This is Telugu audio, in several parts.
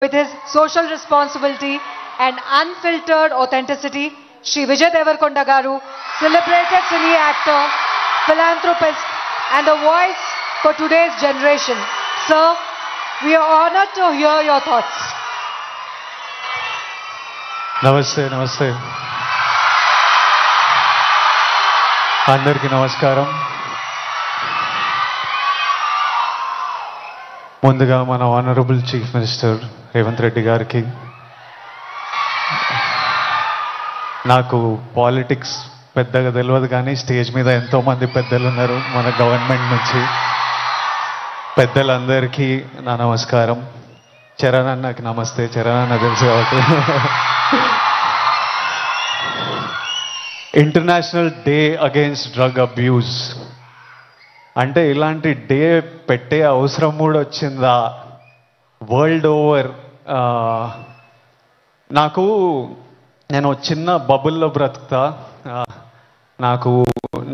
with his social responsibility and unfiltered authenticity, Shri Vijay Devarkonda Garu, celebrated cine actor, philanthropist, and a voice for today's generation. Sir, we are honored to hear your thoughts. నమస్తే నమస్తే అందరికీ నమస్కారం. ముందుగా మన honourable chief minister Revanth Reddy గారికి, నాకు పాలిటిక్స్ పెద్దగా తెలియదు కానీ స్టేజ్ మీద ఎంతోమంది పెద్దలు ఉన్నారు మన గవర్నమెంట్ నుంచి. పెద్దలందరికీ నా నమస్కారం. చరణ్ అన్నకి నమస్తే. చరణ్ అన్న తెలుసు కాబట్టి. International day against drug abuse అంటే ఇలాంటి డే పెట్టే అవసరం కూడా వచ్చిందా వరల్డ్ ఓవర్? నేను చిన్న బబుల్లో బ్రతుకుతా. నాకు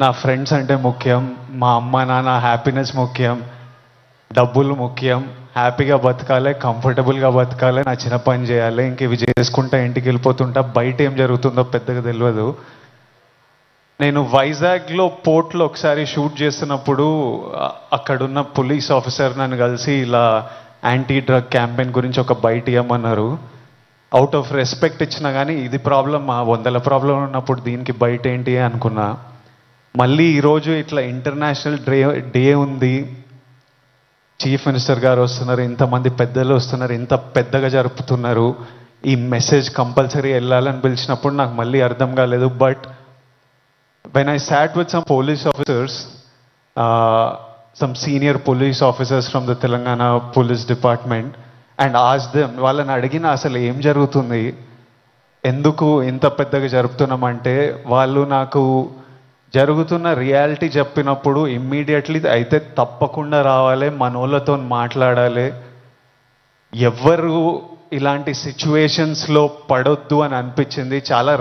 నా ఫ్రెండ్స్ అంటే ముఖ్యం, మా అమ్మ నాన్న హ్యాపీనెస్ ముఖ్యం, డబ్బులు ముఖ్యం, హ్యాపీగా బతకాలి, కంఫర్టబుల్గా బతకాలి, నా చిన్న పని చేయాలి, ఇంక ఇవి చేసుకుంటా ఇంటికి వెళ్ళిపోతుంటా. బయట ఏం జరుగుతుందో పెద్దగా తెలియదు. నేను వైజాగ్లో పోర్ట్లో ఒకసారి షూట్ చేస్తున్నప్పుడు అక్కడున్న పోలీస్ ఆఫీసర్ నన్ను కలిసి ఇలా యాంటీ డ్రగ్ క్యాంపెయిన్ గురించి ఒక బైట్ ఇవ్వమన్నారు. అవుట్ ఆఫ్ రెస్పెక్ట్ ఇచ్చినా కానీ ఇది ప్రాబ్లం, మా 100 ప్రాబ్లం ఉన్నప్పుడు దీనికి బయట ఏంటి అనుకున్నా. మళ్ళీ ఈరోజు ఇట్లా ఇంటర్నేషనల్ డే ఉంది, చీఫ్ మినిస్టర్ గారు వస్తున్నారు, ఇంతమంది పెద్దలు వస్తున్నారు, ఇంత పెద్దగా జరుపుతున్నారు, ఈ మెసేజ్ కంపల్సరీ వెళ్ళాలని పిలిచినప్పుడు నాకు మళ్ళీ అర్థం కాలేదు. But when I sat with some police officers, some senior police officers from the Telangana Police Department, and asked them, వాళ్ళని అడిగిన అసలు ఏం జరుగుతుంది, ఎందుకు ఇంత పెద్దగా జరుపుతున్నామంటే వాళ్ళు నాకు జరుగుతున్న రియాలిటీ చెప్పినప్పుడు ఇమ్మీడియట్లీ అయితే తప్పకుండా రావాలి, మనోళ్ళతో మాట్లాడాలి, ఎవ్వరు ఇలాంటి సిచ్యువేషన్స్లో పడొద్దు అని అనిపించింది. చాలా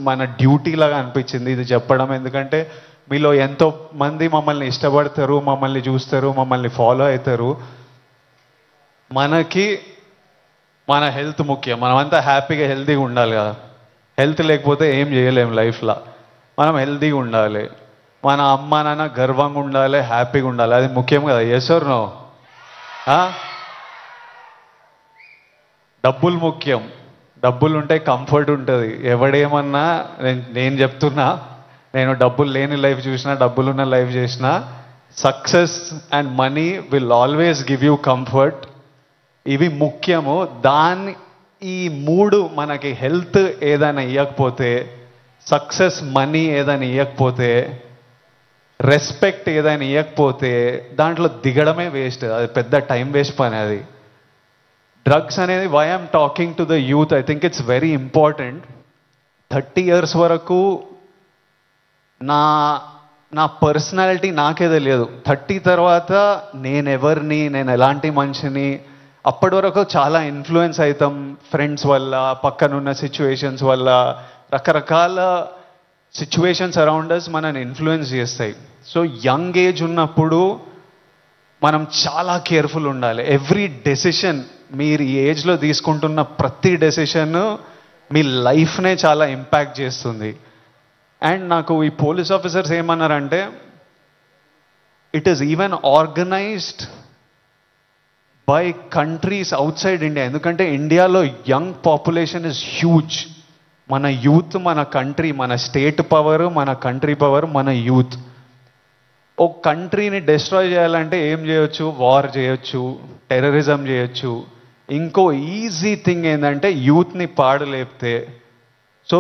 మన డ్యూటీ లాగా అనిపించింది ఇది చెప్పడం. ఎందుకంటే మీలో ఎంతో మంది మమ్మల్ని ఇష్టపడతారు, మమ్మల్ని చూస్తారు, మమ్మల్ని ఫాలో అవుతారు. మనకి మన హెల్త్ ముఖ్యం. మనమంతా హ్యాపీగా హెల్తీగా ఉండాలి కదా. హెల్త్ లేకపోతే ఏం చేయలేము లైఫ్లో. మనం హెల్తీగా ఉండాలి, మన అమ్మ నాన్న గర్వంగా ఉండాలి, హ్యాపీగా ఉండాలి, అది ముఖ్యం కదా. Yes or no? డబ్బులు ముఖ్యం. డబ్బులు ఉంటే కంఫర్ట్ ఉంటుంది. ఎవడేమన్నా నేను చెప్తున్నా, నేను డబ్బులు లేని లైఫ్ చూసినా, డబ్బులున్న లైఫ్ చేసినా, success and money will always give you comfort. ఇవి ముఖ్యము. ఈ 3 మనకి హెల్త్ ఏదైనా ఇవ్వకపోతే, సక్సెస్ మనీ ఏదైనా ఇవ్వకపోతే, రెస్పెక్ట్ ఏదైనా ఇవ్వకపోతే దాంట్లో దిగడమే వేస్ట్. అది పెద్ద టైం వేస్ట్ పని. అది డ్రగ్స్ అనేది, why I'm talking to the youth, I think it's very important. 30 years వరకు నా పర్సనాలిటీ నాకే తెలియదు. 30 తర్వాత నేనెవరిని, నేను ఎలాంటి మనిషిని, అప్పటి వరకు చాలా ఇన్ఫ్లుయెన్స్ అవుతాం ఫ్రెండ్స్ వల్ల, పక్కనున్న సిచ్యువేషన్స్ వల్ల. రకరకాల సిచ్యువేషన్స్ అరౌండ్ అస్ మనని ఇన్ఫ్లుయెన్స్ చేస్తాయి. సో యంగ్ ఏజ్ ఉన్నప్పుడు మనం చాలా కేర్ఫుల్ ఉండాలి. ఎవ్రీ డెసిషన్, మీరు ఈ ఏజ్లో తీసుకుంటున్న ప్రతి డెసిషన్ మీ లైఫ్నే చాలా ఇంపాక్ట్ చేస్తుంది. అండ్ నాకు ఈ పోలీస్ ఆఫీసర్స్ ఏమన్నారంటే, it is even organised by countries out side India. ఎందుకంటే ఇండియాలో యంగ్ పాపులేషన్ ఇస్ హ్యూజ్. మన యూత్, మన కంట్రీ, మన స్టేట్ పవర్, మన కంట్రీ పవర్, మన యూత్. ఒక కంట్రీని డిస్ట్రాయ్ చేయాలంటే ఏం చేయొచ్చు? వార్ చేయొచ్చు, టెర్రరిజం చేయొచ్చు. ఇంకో ఈజీ థింగ్ ఏంటంటే యూత్ని పాడలేపితే. So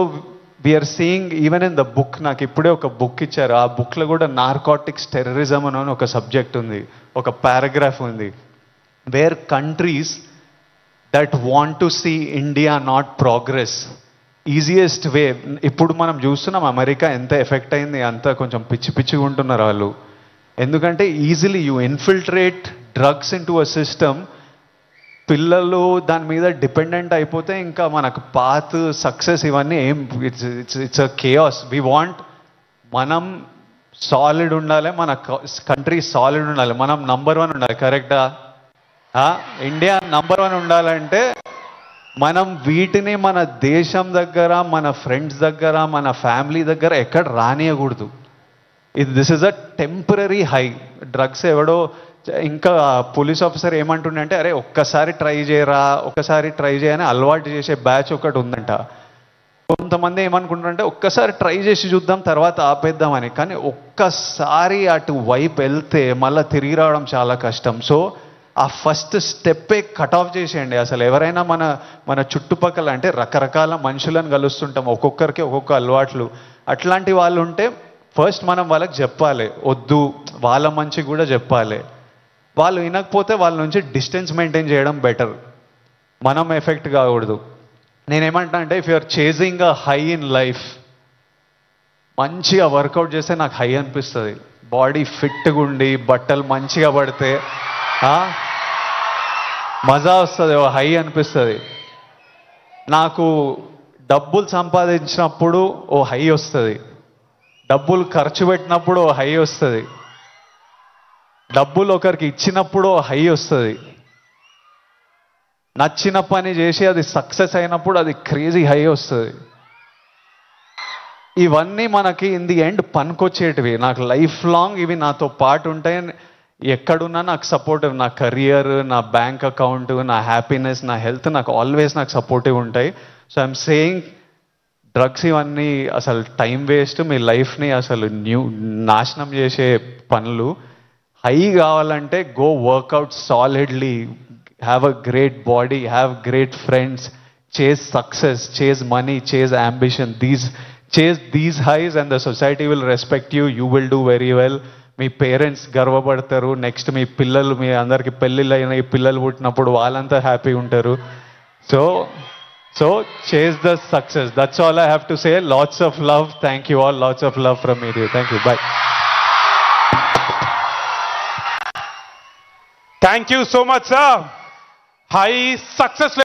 we are seeing even in the book, నాకు ఇప్పుడే ఒక బుక్ ఇచ్చారు, ఆ బుక్లో కూడా నార్కోటిక్స్ టెర్రరిజం అని ఒక సబ్జెక్ట్ ఉంది, ఒక పారాగ్రాఫ్ ఉంది. Where countries that want to see India not progress, easiest way. ఇప్పుడు మనం చూస్తున్నాం అమెరికా ఎంత ఎఫెక్ట్ అయింది, అంత కొంచెం పిచ్చిగా ఉంటున్నారు వాళ్ళు. ఎందుకంటే easily you infiltrate drugs in to a system. పిల్లలు దాని మీద డిపెండెంట్ అయిపోతే ఇంకా మనకు పాత్, సక్సెస్ ఇవన్నీ ఏం, it's a chaos. We want, మనం సాలిడ్ ఉండాలి, మన కంట్రీ సాలిడ్ ఉండాలి, మనం నంబర్ 1 ఉండాలి. కరెక్టా? ఇండియా నంబర్ 1 ఉండాలంటే మనం వీటిని మన దేశం దగ్గర, మన ఫ్రెండ్స్ దగ్గర, మన ఫ్యామిలీ దగ్గర ఎక్కడ రానియకూడదు. This is a temporary high. Drugs ఎవడో ఇంకా పోలీస్ ఆఫీసర్ ఏమంటుండే అంటే, అరే ఒక్కసారి ట్రై చేయరా, ఒక్కసారి ట్రై చేయని అలవాటు చేసే బ్యాచ్ ఒకటి ఉందంట. కొంతమంది ఏమనుకుంటారంటే ఒక్కసారి ట్రై చేసి చూద్దాం తర్వాత ఆపేద్దామని. కానీ ఒక్కసారి అటు వైపు వెళ్తే మళ్ళీ తిరిగి రావడం చాలా కష్టం. సో ఆ ఫస్ట్ స్టెప్పే కట్ ఆఫ్ చేసేయండి. అసలు ఎవరైనా మన చుట్టుపక్కల అంటే రకరకాల మనుషులను కలుస్తుంటాం, ఒక్కొక్కరికి ఒక్కొక్క అలవాట్లు. అట్లాంటి వాళ్ళు ఉంటే ఫస్ట్ మనం వాళ్ళకి చెప్పాలి, వద్దు, వాళ్ళ మంచి కూడా చెప్పాలి. వాళ్ళు వినకపోతే వాళ్ళ నుంచి డిస్టెన్స్ మెయింటైన్ చేయడం బెటర్, మనం ఎఫెక్ట్ కాకూడదు. నేనేమంటా అంటే, if you're chasing a high in life, మంచిగా వర్కౌట్ చేస్తే నాకు హై అనిపిస్తుంది. బాడీ ఫిట్గా ఉండి బట్టలు మంచిగా పడితే మజా వస్తుంది, ఓ హై అనిపిస్తుంది. నాకు డబ్బులు సంపాదించినప్పుడు ఓ హై వస్తుంది, డబ్బులు ఖర్చు పెట్టినప్పుడు ఓ హై వస్తుంది, డబ్బులు ఒకరికి ఇచ్చినప్పుడు ఓ హై వస్తుంది, నచ్చిన పని చేసి అది సక్సెస్ అయినప్పుడు అది క్రేజీ హై వస్తుంది. ఇవన్నీ మనకి ఇన్ ది ఎండ్ పనికొచ్చేటివి. నాకు లైఫ్ లాంగ్ ఇవి నాతో పాటు ఉంటాయి. ఎక్కడున్నా నాకు సపోర్టివ్, నా కెరియర్, నా బ్యాంక్ అకౌంట్, నా హ్యాపీనెస్, నా హెల్త్ నాకు ఆల్వేస్ నాకు సపోర్టివ్ ఉంటాయి. సో ఐఎమ్ సేయింగ్, డ్రగ్స్ ఇవన్నీ అసలు టైం వేస్ట్, మీ లైఫ్ని అసలు నాశనం చేసే పనులు. హై కావాలంటే go work out solidly, have a great body, have great friends, chase success, chase money, chase ambition. Chase these highs and the society will respect you. You will do very well. మీ పేరెంట్స్ గర్వపడతారు. నెక్స్ట్ మీ పిల్లలు, మీ అందరికి పెళ్ళిళ్ళు అయిన ఈ పిల్లలు పుట్టినప్పుడు వాళ్ళంతా హ్యాపీ ఉంటారు. So chase the success. That's all I have to say. Lots of love. Thank you all. Lots of love from me. Thank you. By. Thank you so much sir. High success